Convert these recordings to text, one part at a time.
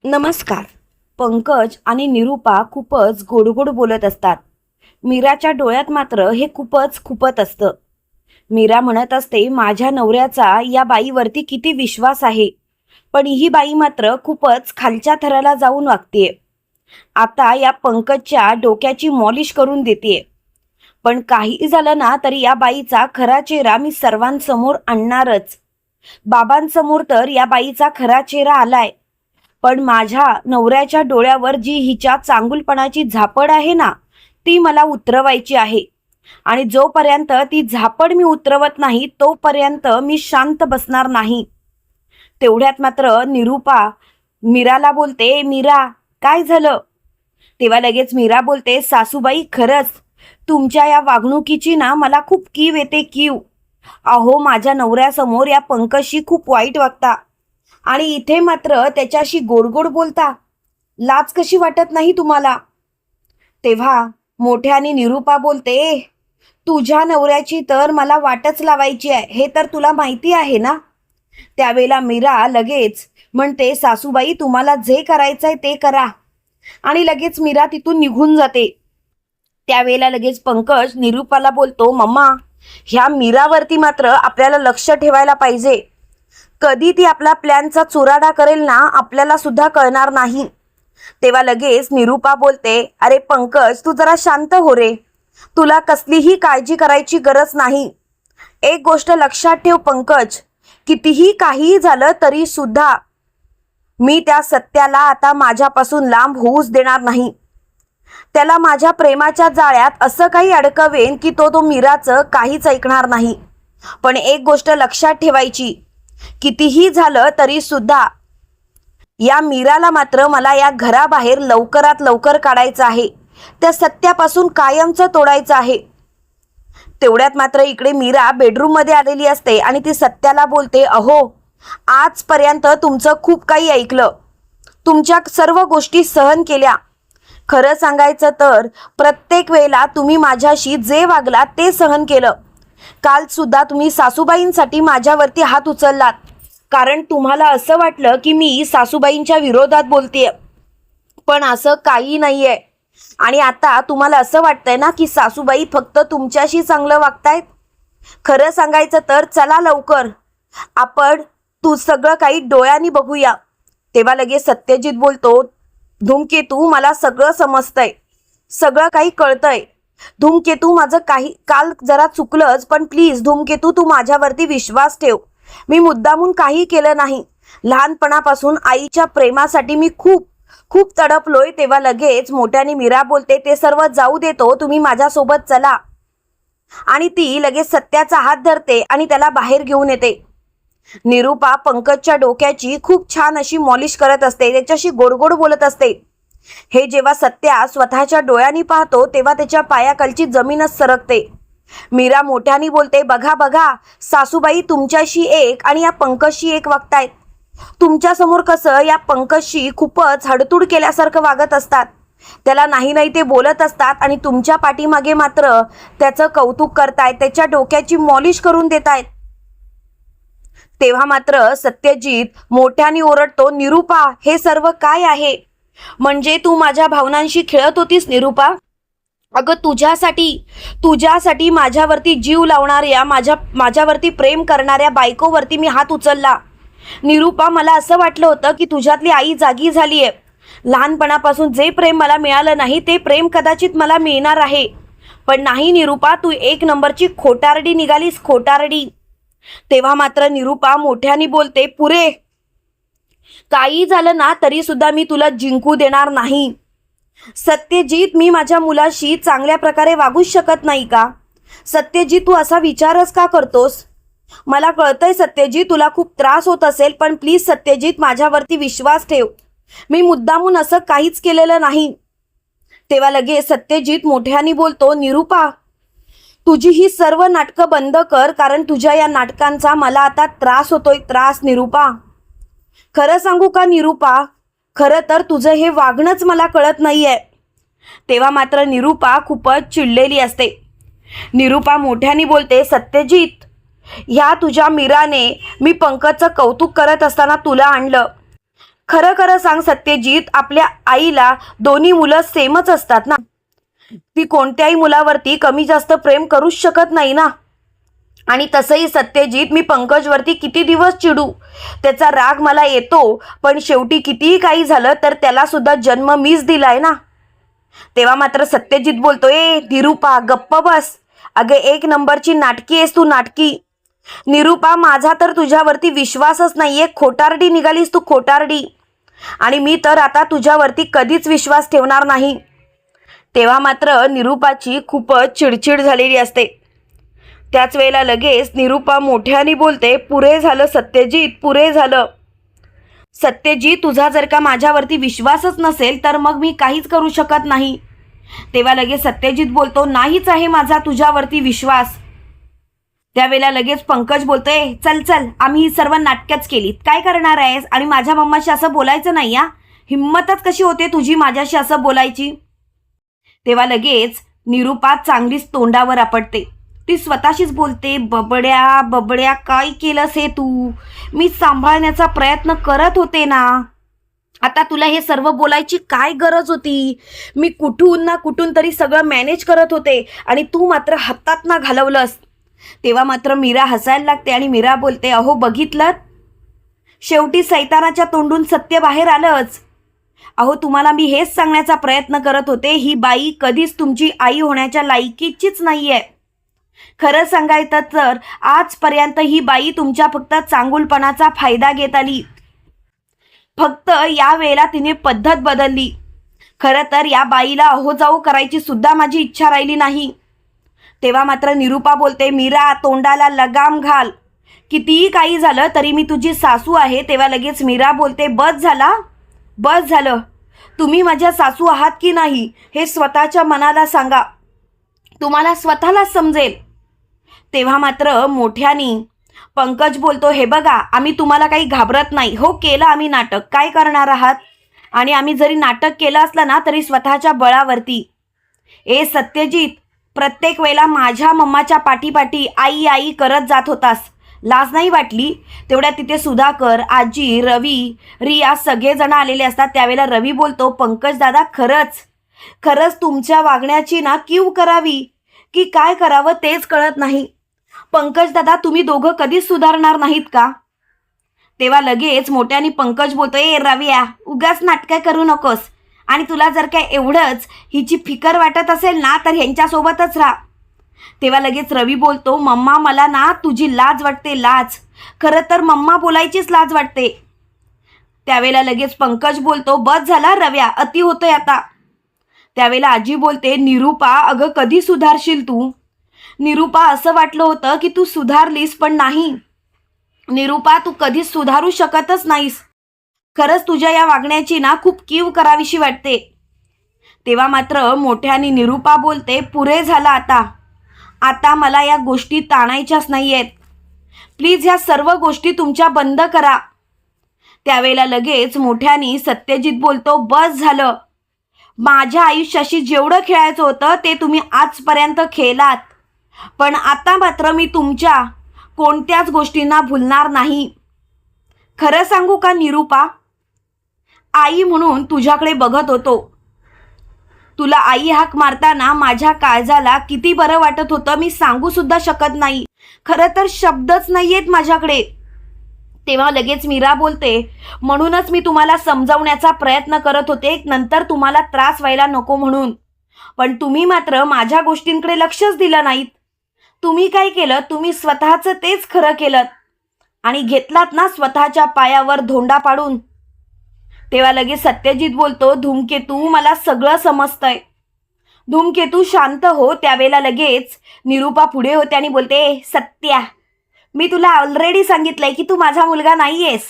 नमस्कार. पंकज आणि निरूपा खूपच गोड बोलत असतात. मीराच्या डोळ्यात मात्र हे खूपच खुपत असतं. मीरा म्हणत असते, माझ्या नवऱ्याचा या बाईवरती किती विश्वास आहे, पण ही बाई मात्र खूपच खालच्या थराला जाऊन वागतेय. आता या पंकजच्या डोक्याची मॉलिश करून देतेय. पण काही झालं ना तरी या बाईचा खरा चेहरा मी सर्वांसमोर आणणारच. बाबांसमोर तर या बाईचा खरा चेहरा आलाय, पण माझ्या नवऱ्याच्या डोळ्यावर जी हिच्या चांगुलपणाची झापड आहे ना, ती मला उतरवायची आहे. आणि जोपर्यंत ती झापड मी उतरवत नाही तोपर्यंत मी शांत बसणार नाही. तेवढ्यात मात्र निरूपा मीराला बोलते, मीरा काय झालं? तेव्हा लगेच मीरा बोलते, सासूबाई खरंच तुमच्या या वागणुकीची ना मला खूप कीव येते, कीव. अहो, माझ्या नवऱ्यासमोर या पंकजशी खूप वाईट वागता आणि इथे मात्र त्याच्याशी गोड बोलता. लाज कशी वाटत नाही तुम्हाला? तेव्हा मोठ्याने निरूपा बोलते, तुझ्या नवऱ्याची तर मला वाटच लावायची आहे, हे तर तुला माहिती आहे ना. त्यावेळेला मीरा लगेच म्हणते, सासूबाई तुम्हाला जे करायचंय ते करा. आणि लगेच मीरा तिथून निघून जाते. त्यावेळेला लगेच पंकज निरूपाला बोलतो, मम्मा ह्या मीरावरती मात्र आपल्याला लक्ष ठेवायला पाहिजे. कधी ती आपला प्लॅनचा चुराडा करेल ना, आपल्याला सुद्धा कळणार नाही. तेव्हा लगेच निरूपा बोलते, अरे पंकज तू जरा शांत हो रे, तुला कसलीही काळजी करायची गरज नाही. एक गोष्ट लक्षात ठेव पंकज, कितीही काही झालं तरी सुद्धा मी त्या सत्याला आता माझ्यापासून लांब होऊच देणार नाही. त्याला माझ्या प्रेमाच्या जाळ्यात असं काही अडकवेन की तो मीराचं काहीच ऐकणार नाही. पण एक गोष्ट लक्षात ठेवायची, कितीही झालं तरी सुद्धा या मीराला मात्र मला या घराबाहेर लवकरात लवकर काढायचं आहे. त्या सत्यापासून कायमचं तोडायचं आहे. तेवढ्यात मात्र इकडे मीरा बेडरूम मध्ये आलेली असते आणि ती सत्याला बोलते, अहो आजपर्यंत तुमचं खूप काही ऐकलं, तुमच्या सर्व गोष्टी सहन केल्या. खरं सांगायचं तर प्रत्येक वेळेला तुम्ही माझ्याशी जे वागलात ते सहन केलं. काल सुद्धा तुम्ही सासूबाईंसाठी माझ्यावरती हात उचललात, कारण तुम्हाला असं वाटलं की मी सासूबाईंच्या विरोधात बोलतेय, पण असं काही नाहीये. आणि आता तुम्हाला असं वाटतंय ना की सासूबाई फक्त तुमच्याशी चांगलं वागतायत. खरं सांगायचं तर चला लवकर आपण तू सगळं काही डोळ्यांनी बघूया. तेव्हा लगेच सत्यजित बोलतो, धूमकेतू मला सगळं समजतंय, सगळं काही कळतंय. धूमकेतू माझं काही काल जरा चुकलंच, पण प्लीज धूमकेतू तू माझ्यावरती विश्वास ठेव. मी मुद्दामून काही केलं नाही. लहानपणापासून आईच्या प्रेमासाठी मी खूप खूप तडपलोय. तेव्हा लगेच मोठ्याने मीरा बोलते, ते सर्व जाऊ देतो, तुम्ही माझ्यासोबत चला. आणि ती लगेच सत्याचा हात धरते आणि त्याला बाहेर घेऊन येते. निरूपा पंकजच्या डोक्याची खूप छान अशी मॉलिश करत असते, त्याच्याशी गोड बोलत असते. हे जेव्हा सत्या स्वतःच्या डोळ्यांनी पाहतो तेव्हा त्याच्या पायाखालची जमीनच सरकते. मीरा मोठ्याने बोलते, बघा बघा सासूबाई तुमच्याशी एक आणि या पंकजशी एक वागतायत. तुमच्या समोर कसं या पंकजशी खूपच हडतूड केल्यासारखं वागत असतात, त्याला नाही ते बोलत असतात, आणि तुमच्या पाठीमागे मात्र त्याचं कौतुक करतायत, त्याच्या डोक्याची मॉलिश करून देतायत. तेव्हा मात्र सत्यजित मोठ्याने ओरडतो, निरूपा हे सर्व काय आहे? म्हणजे तू माझ्या भावनांशी खेळत होतीस निरूपा? अगं तुझ्यासाठी माझ्यावरती जीव लावणाऱ्या, माझ्यावरती प्रेम करणाऱ्या बायकोवरती मी हात उचलला. निरूपा मला असं वाटलं होतं की तुझ्यातली आई जागी झालीये. लहानपणापासून जे प्रेम मला मिळालं नाही ते प्रेम कदाचित मला मिळणार आहे. पण नाही निरूपा, तू एक नंबरची खोटारडी निघालीस, खोटारडी. तेव्हा मात्र निरूपा मोठ्याने बोलते, पुरे काही झालं ना तरी सुद्धा मी तुला जिंकू देणार नाही. सत्यजित, मी माझ्या मुलाशी चांगल्या प्रकारे वागूच शकत नाही का? सत्यजित, तू असा विचारच का करतोस? मला कळतंय सत्यजित, तुला खूप त्रास होत असेल, पण प्लीज सत्यजित माझ्यावरती विश्वास ठेव, मी मुद्दामून असं काहीच केलेलं नाही. तेव्हा लगेच सत्यजित मोठ्याने बोलतो, निरूपा तुझी ही सर्व नाटकं बंद कर, कारण तुझ्या या नाटकांचा मला आता त्रास होतोय, त्रास. निरूपा खरं सांगू का निरूपा, खरं तर तुझं हे वागणंच मला कळत नाहीये. तेव्हा मात्र निरूपा खूपच चिडलेली असते. निरूपा मोठ्याने बोलते, सत्यजित ह्या तुझ्या मीराने मी पंकजचं कौतुक करत असताना तुला आणलं, खरं खरं सांग सत्यजित, आपल्या आईला दोन्ही मुलं सेमच असतात ना. ती कोणत्याही मुलावरती कमी जास्त प्रेम करूच शकत नाही ना. आणि तसंही सत्यजित, मी पंकजवरती किती दिवस चिडू, त्याचा राग मला येतो, पण शेवटी कितीही काही झालं तर त्याला सुद्धा जन्म मीच दिलाय ना. तेव्हा मात्र सत्यजित बोलतो, ए निरूपा गप्प बस. अगं एक नंबरची नाटकी आहेस तू, नाटकी. निरूपा, माझा तर तुझ्यावरती विश्वासच नाहीये. खोटारडी निघालीस तू, खोटारडी. आणि मी तर आता तुझ्यावरती कधीच विश्वास ठेवणार नाही. तेव्हा मात्र निरूपाची खूपच चिडचिड झालेली असते. त्याच वेळेला लगेच निरूपा मोठ्याने बोलते, पुरे झालं सत्यजित, पुरे झालं. सत्यजित, तुझा जर का माझ्यावरती विश्वासच नसेल तर मग मी काहीच करू शकत नाही. तेव्हा लगेच सत्यजित बोलतो, नाहीच आहे माझा तुझ्यावरती विश्वास. त्यावेळेला लगेच पंकज बोलतोय, चल चल, आम्ही ही सर्व नाटकच केलीत, काय करणार आहेस? आणि माझ्या मम्माशी असं बोलायचं नाही या. हिम्मतच कशी होते तुझी माझ्याशी असं बोलायची? तेव्हा लगेच निरूपा चांगलीच तोंडावर आपटते. ती स्वतःशीच बोलते, बबड्या बबड्या, काय केलंस हे तू? मी सांभाळण्याचा प्रयत्न करत होते ना. आता तुला हे सर्व बोलायची काय गरज होती? मी कुठून ना कुठून तरी सगळं मॅनेज करत होते आणि तू मात्र हातात ना घालवलंस. तेव्हा मात्र मीरा हसायला लागते आणि मीरा बोलते, अहो बघितलं, शेवटी सैतानाच्या तोंडून सत्य बाहेर आलंच. अहो तुम्हाला मी हेच सांगण्याचा प्रयत्न करत होते, ही बाई कधीच तुमची आई होण्याच्या लायकीचीच नाहीये. खरं सांगायचं तर आजपर्यंत ही बाई तुमच्या फक्त चांगुलपणाचा फायदा घेत आली. फक्त या वेळेला तिने पद्धत बदलली. खरं तर या बाईला अहोजाऊ करायची सुद्धा माझी इच्छा राहिली नाही. तेव्हा मात्र निरूपा बोलते, मीरा तोंडाला लगाम घाल. कितीही काही झालं तरी मी तुझी सासू आहे. तेव्हा लगेच मीरा बोलते, बस झाला, बस झालं. तुम्ही माझ्या सासू आहात की नाही हे स्वतःच्या मनाला सांगा, तुम्हाला स्वतःलाच समजेल. तेव्हा मात्र मोठ्यानी पंकज बोलतो, हे बघा, आम्ही तुम्हाला काही घाबरत नाही. हो केलं आम्ही नाटक, काय करणार आहात? आणि आम्ही जरी नाटक केलं असलं ना तरी स्वतःच्या बळावरती. ए सत्यजित, प्रत्येक वेळेला माझ्या मम्माच्या पाठीपाठी आई आई करत जात होतास, लाज नाही वाटली? तेवढ्या तिथे सुधाकर, आजी, रवी, रिया सगळेजण आलेले असतात. त्यावेळेला रवी बोलतो, पंकज दादा, खरंच खरंच तुमच्या वागण्याची ना कीव करावी की काय करावं तेच कळत नाही. पंकज दादा, तुम्ही दोघं कधीच सुधारणार नाहीत का? तेव्हा लगेच मोठ्याने पंकज बोलतो, ए रविया, उगाच नाटकं करू नकोस. आणि तुला जर काय एवढंच हिची फिकर वाटत असेल ना तर ह्यांच्यासोबतच राहा. तेव्हा लगेच रवी बोलतो, मम्मा मला ना तुझी लाज वाटते, लाज. खरं तर मम्मा बोलायचीच लाज वाटते. त्यावेळेला लगेच पंकज बोलतो, बस झाला रव्या, अति होतोय आता. त्यावेळेला आजी बोलते, निरूपा अगं कधी सुधारशील तू? निरूपा, असं वाटलं होतं की तू सुधारलीस, पण नाही. निरूपा, तू कधीच सुधारू शकतच नाहीस. खरंच तुझ्या या वागण्याची ना खूप कीव करावीशी वाटते. तेव्हा मात्र मोठ्याने निरूपा बोलते, पुरे झाला आता. आता मला या गोष्टी ताणायच्याच नाहीयेत. प्लीज ह्या सर्व गोष्टी तुमच्या बंद करा. त्यावेळेला लगेच मोठ्याने सत्यजित बोलतो, बस झालं. माझ्या आयुष्याशी जेवढं खेळायचं होतं ते तुम्ही आजपर्यंत खेळलात, पण आता मात्र मी तुमच्या कोणत्याच गोष्टींना भुलणार नाही. खरं सांगू का निरूपा, आई म्हणून तुझ्याकडे बघत होतो. तुला आई हाक मारताना माझ्या काळजाला किती बरं वाटत होतं, मी सांगू सुद्धा शकत नाही. खरं तर शब्दच नाहीयेत माझ्याकडे. तेव्हा लगेच मीरा बोलते, म्हणूनच मी तुम्हाला समजावण्याचा प्रयत्न करत होते, नंतर तुम्हाला त्रास व्हायला नको म्हणून. पण तुम्ही मात्र माझ्या गोष्टींकडे लक्षच दिलं नाहीत. तुम्ही काय केलं, तुम्ही स्वतःचं तेच खरं केलं आणि घेतलात ना स्वतःच्या पायावर धोंडा पाडून. तेव्हा लगेच सत्यजित बोलतो, धूमकेतू, मला सगळं समजतंय. धूमकेतू शांत हो. त्यावेळेला लगेच निरूपा पुढे होते आणि बोलते, सत्या, मी तुला ऑलरेडी सांगितलंय की तू माझा मुलगा नाहीयेस.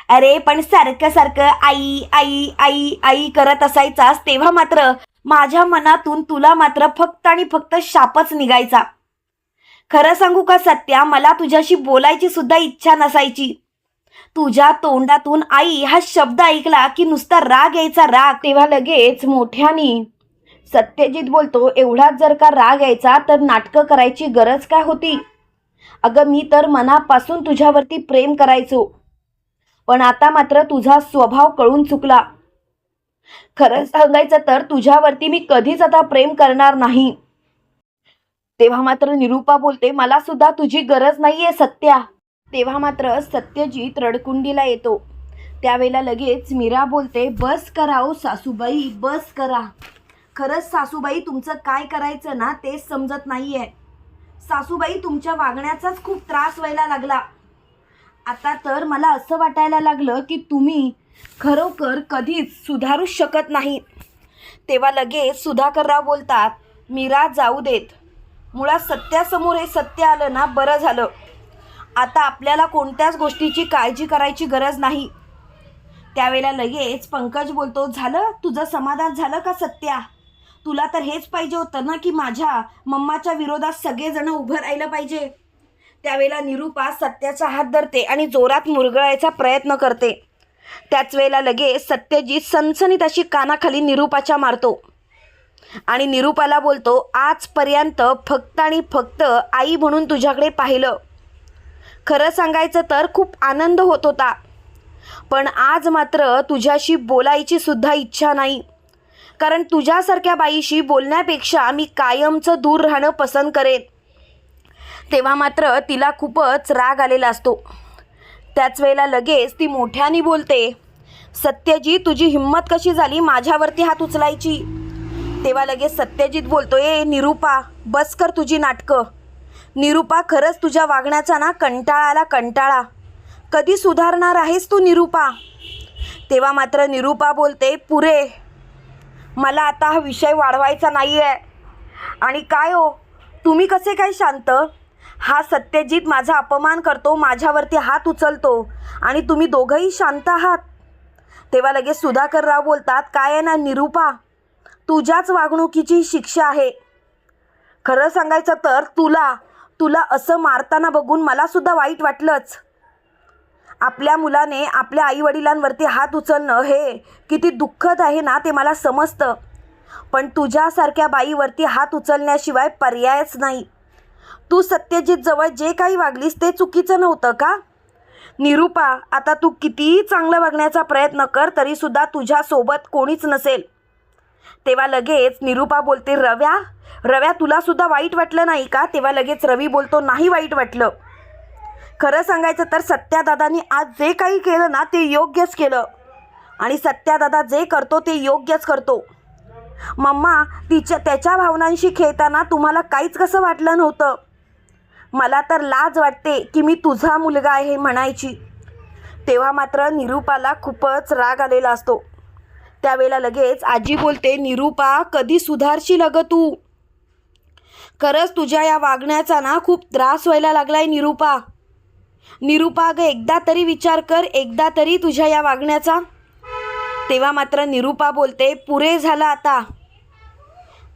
अरे पण सारखं सारखं आई आई आई आई करत असायचास, तेव्हा मात्र माझ्या मनातून तुला मात्र फक्त आणि फक्त शापच निघायचा. खरं सांगू का सत्या, मला तुझ्याशी बोलायची सुद्धा इच्छा नसायची. तुझ्या तोंडातून आई हा शब्द ऐकला की नुसता राग यायचा, राग. तेव्हा लगेच मोठ्यानी सत्यजित बोलतो, एवढाच जर का राग यायचा तर नाटकं करायची गरज काय होती? अगं मी तर मनापासून तुझ्यावरती प्रेम करायचो. पण आता मात्र तुझा स्वभाव कळून चुकला. खरं सांगायचं तर तुझ्यावरती मी कधीच आता प्रेम करणार नाही. तेव्हा मात्र निरूपा बोलते, मला सुद्धा तुझी गरज नाहीये सत्या. तेव्हा मात्र सत्यजित रडकुंडीला येतो. त्यावेळेला लगेच मीरा बोलते, बस करा ओ सासूबाई, बस करा. खरंच सासूबाई तुमचं काय करायचं ना तेच समजत नाहीये. सासूबाई तुमच्या वागण्याचाच खूप त्रास व्हायला लागला. आता तर मला असं वाटायला लागलं की तुम्ही खरोखर कधीच सुधारूच शकत नाही. तेव्हा लगेच सुधाकरराव बोलतात, मीरा जाऊ देत. मुळात सत्यासमोर हे सत्य आलं ना बरं झालं. आता आपल्याला कोणत्याच गोष्टीची काळजी करायची गरज नाही. त्यावेळेला लगेच पंकज बोलतो, झालं तुझं समाधान झालं का सत्या? तुला तर हेच पाहिजे होतं ना की माझ्या मम्माच्या विरोधात सगळेजण उभं राहिलं पाहिजे. त्यावेळेला निरूपा सत्याचा हात धरते आणि जोरात मुरगळायचा प्रयत्न करते. त्याच वेळेला लगेच सत्यजित सनसनीत अशी कानाखाली निरूपाच्या मारतो आणि निरूपाला बोलतो, आजपर्यंत फक्त आणि फक्त आई म्हणून तुझ्याकडे पाहिलं. खरं सांगायचं तर खूप आनंद होत होता, पण आज मात्र तुझ्याशी बोलायची सुद्धा इच्छा नाही. कारण तुझ्यासारख्या बाईशी बोलण्यापेक्षा मी कायमचं दूर राहणं पसंत करेन. तेव्हा मात्र तिला खूपच राग आलेला असतो. त्याच वेळेला लगेच ती मोठ्याने बोलते, सत्यजित तुझी हिंमत कशी झाली माझ्यावरती हात उचलायची? तेव्हा लगेच सत्यजित बोलतो, ए निरूपा बस कर तुझी नाटकं. निरूपा खरंच तुझ्या वागण्याचा ना कंटाळा आला, कंटाळा. कधी सुधारणार आहेस तू निरूपा? तेव्हा मात्र निरूपा बोलते, पुरे, मला आता हा विषय वाढवायचा नाही आहे. आणि काय हो तुम्ही कसे काय शांत? हा सत्यजित माझा अपमान करतो, माझ्यावरती हात उचलतो आणि तुम्ही दोघंही शांत आहात. तेव्हा लगेच सुधाकरराव बोलतात, काय आहे ना निरूपा, तुझ्याच वागणुकीची शिक्षा आहे. खरं सांगायचं तर तुला असं मारताना बघून मला सुद्धा वाईट वाटलंच. आपल्या मुलाने आपल्या आईवडिलांवरती हात उचलणं हे किती दुःखद आहे ना ते मला समजतं. पण तुझ्यासारख्या बाईवरती हात उचलण्याशिवाय पर्यायच नाही. तू सत्यजित जवळ जे काही वागलीस ते चुकीचं नव्हतं का? निरूपा आता तू कितीही चांगलं वागण्याचा प्रयत्न कर तरीसुद्धा तुझ्यासोबत कोणीच नसेल. तेव्हा लगेच निरूपा बोलते, रव्या तुलासुद्धा वाईट वाटलं नाही का? तेव्हा लगेच रवी बोलतो, नाही वाईट वाटलं. खरं सांगायचं तर सत्यादादांनी आज जे काही केलं ना ते योग्यच केलं आणि सत्यादादा जे करतो ते योग्यच करतो. मम्मा त्याच्या भावनांशी खेळताना तुम्हाला काहीच कसं वाटलं नव्हतं? मला तर लाज वाटते की मी तुझा मुलगा आहे म्हणायची. तेव्हा मात्र निरूपाला खूपच राग आलेला असतो. त्यावेळेला लगेच आजी बोलते, निरूपा कधी सुधारशील अगं तू? खरंच तुझ्या या वागण्याचा ना खूप त्रास व्हायला लागलाय निरूपा. निरूपा अगं एकदा तरी विचार कर, एकदा तरी तुझ्या या वागण्याचा. तेव्हा मात्र निरूपा बोलते, पुरे झालं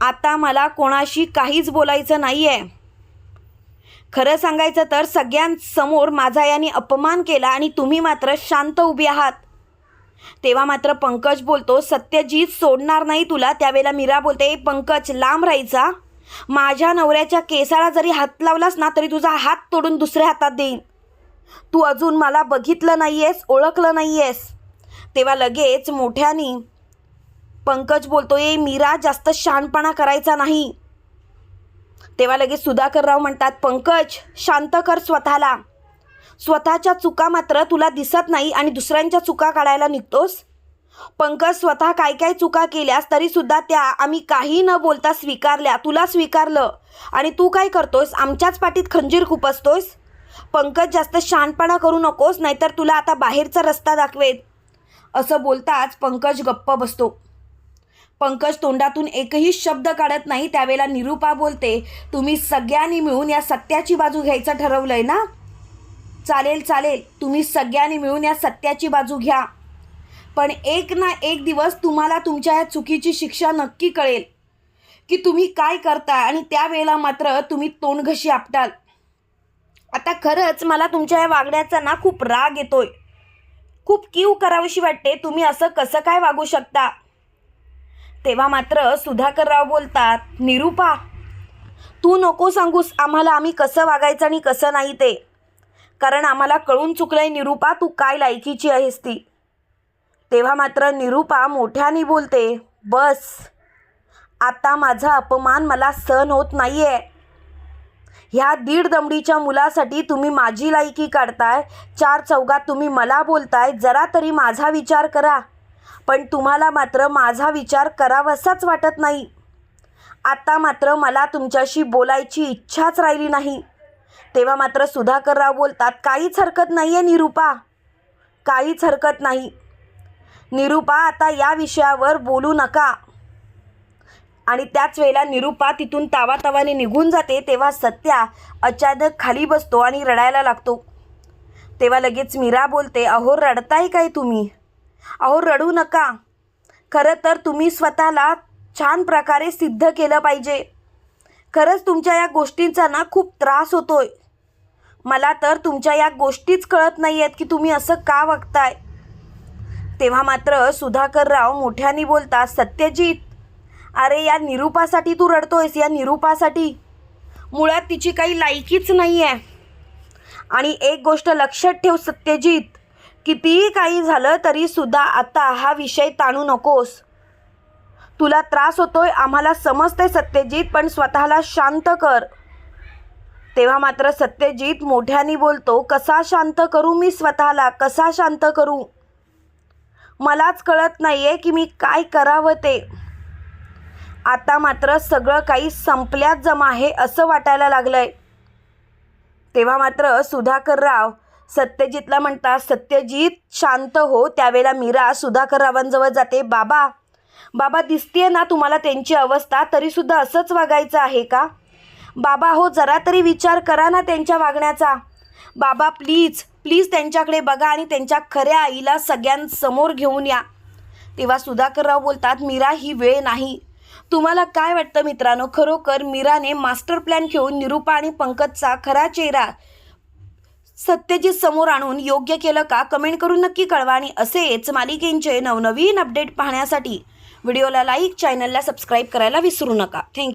आता मला कोणाशी काहीच बोलायचं नाही आहे. खरं सांगायचं तर सगळ्यांसमोर माझा याने अपमान केला आणि तुम्ही मात्र शांत उभी आहात. तेव्हा मात्र पंकज बोलतो, सत्यजित सोडणार नाही तुला. त्यावेळेला मीरा बोलते, पंकज लांब राहायचा. माझ्या नवऱ्याच्या केसाला जरी हात लावलास ना तरी तुझा हात तोडून दुसऱ्या हातात देईन. तू अजून मला बघितलं नाही आहेस, ओळखलं नाही आहेस. तेव्हा लगेच मोठ्याने पंकज बोलतो, ए मीरा जास्त शहाणपणा करायचा नाही. तेव्हा लगेच सुधाकरराव म्हणतात, पंकज शांत कर स्वतःला. स्वतःच्या चुका मात्र तुला दिसत नाही आणि दुसऱ्यांच्या चुका काढायला निघतोस. पंकज स्वतः काय काय चुका केल्यास तरीसुद्धा त्या आम्ही काही न बोलता स्वीकारल्या. तुला स्वीकारलं आणि तू काय करतोस? आमच्याच पाठीत खंजीर खुपसतोस. पंकज जास्त शहाणपणा करू नकोस, नाहीतर तुला आता बाहेरचा रस्ता दाखवेन. असं बोलताच पंकज गप्प बसतो. पंकज तोंडातून एकही शब्द काढत नाही. त्यावेळेला निरूपा बोलते, तुम्ही सगळ्यांनी मिळून या सत्याची बाजू घ्यायचं ठरवलंय ना? चालेल, तुम्ही सगळ्यांनी मिळून या सत्याची बाजू घ्या. पण एक ना एक दिवस तुम्हाला तुमच्या या चुकीची शिक्षा नक्की कळेल की तुम्ही काय करता आणि त्यावेळेला मात्र तुम्ही तोंडघशी आपटाल. आता खरंच मला तुमच्या या वागण्याचा ना खूप राग येतोय. खूप कीव करावीशी वाटते. तुम्ही असं कसं काय वागू शकता? तेव्हा मात्र सुधाकरराव बोलतात, निरूपा तू नको सांगूस आम्हाला आम्ही कसं वागायचं आणि कसं नाही ते. कारण आम्हाला कळून चुकलंय निरूपा, तू काय लायकीची आहेस ती. तेव्हा मात्र निरूपा मोठ्याने बोलते, बस आता माझा अपमान मला सहन होत नाहीये. ह्या 1.5 दमडीच्या मुलासाठी तुम्ही माझी लायकी काढताय, 4 चौघात तुम्ही मला बोलताय. जरा तरी माझा विचार करा. पण तुम्हाला मात्र माझा विचार करावासाच वाटत नाही. आता मात्र मला तुमच्याशी बोलायची इच्छाच राहिली नाही. तेव्हा मात्र सुधाकरराव बोलतात, काहीच हरकत नाही आहे निरूपा, काहीच हरकत नाही. निरूपा आता या विषयावर बोलू नका. आणि त्याच वेळेला निरूपा तिथून तावातावाने निघून जाते. तेव्हा सत्या अचानक खाली बसतो आणि रडायला लागतो. तेव्हा लगेच मीरा बोलते, अहो रडताय काय तुम्ही? अहो रडू नका. खरं तर तुम्ही स्वतःला छान प्रकारे सिद्ध केलं पाहिजे. खरंच तुमच्या या गोष्टींचा ना खूप त्रास होतोय. मला तर तुमच्या या गोष्टीच कळत नाही आहेत की तुम्ही असं का वागताय. तेव्हा मात्र सुधाकरराव मोठ्याने बोलतात, सत्यजित, अरे या निरूपासाठी तू रडतोयस, या निरूपासाठी. मुळात तिची काही लायकीच नाही आहे. आणि एक गोष्ट लक्षात ठेव सत्यजित, कितीही काही झालं तरीसुद्धा आता हा विषय ताणू नकोस. तुला त्रास होतोय आम्हाला समजते सत्यजित, पण स्वतःला शांत कर. तेव्हा मात्र सत्यजित मोठ्याने बोलतो, कसा शांत करू मी स्वतःला, कसा शांत करू? मलाच कळत नाही आहे की मी काय करावं ते. आता मात्र सगळं काही संपल्यात जमा आहे असं वाटायला लागलंय. तेव्हा मात्र सुधाकरराव सत्यजितला म्हणतात, सत्यजित शांत हो. त्यावेळेला मीरा सुधाकररावांजवळ जाते, बाबा बाबा दिसतीये ना तुम्हाला त्यांची अवस्था, तरीसुद्धा असंच वागायचं आहे का? बाबा हो जरा तरी विचार करा ना त्यांच्या वागण्याचा. बाबा प्लीज प्लीज त्यांच्याकडे बघा आणि त्यांच्या खऱ्या आईला सगळ्यांसमोर घेऊन या. तेव्हा सुधाकरराव बोलतात, मीरा ही वेळ नाही. तुम्हाला काय वाटतं मित्रांनो, खरोखर मीराने मास्टर प्लॅन घेऊन निरूपा आणि पंकजचा खरा चेहरा सत्यजित समोर आणून योग्य केलं का? कमेंट करून नक्की कळवा. आणि असेच मालिकेंचे नवनवीन अपडेट पाहण्यासाठी व्हिडिओला लाईक, चॅनलला सबस्क्राईब करायला विसरू नका. थँक्यू.